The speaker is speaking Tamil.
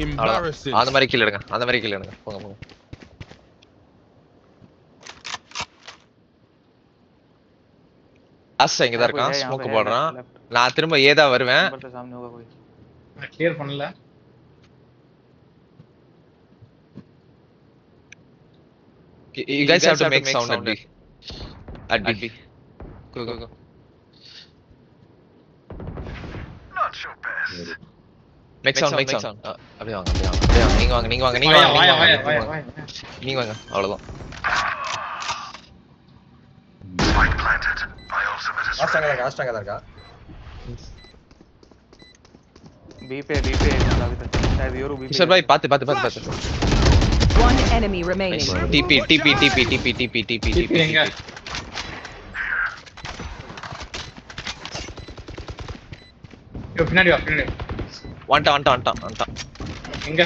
Embarrassing. அந்த மாதிரி கீழ எடுங்க. அந்த மாதிரி கீழ எடுங்க. போங்க போங்க. ஆஸ் இங்க தான் இருக்கான். ஸ்மோக் போடுறான். நான் திரும்ப ஏதா வருவேன். नंबर से सामने होगा कोई நான் கிளியர் பண்ணல. You guys have to make sound at B. Go go go. Make sound. அப்படியே வாங்க. நீங்க வாங்க. நீங்க வாங்க. அவ்வளவுதான். ஆஸ்டாங்க இருக்கா बी पे शायद योरू बी पे கிஷோர் பாய் பாத்து. One enemy remaining. TP. எங்க? யோ பின்னாடி வா. வந்துட்டான். எங்க?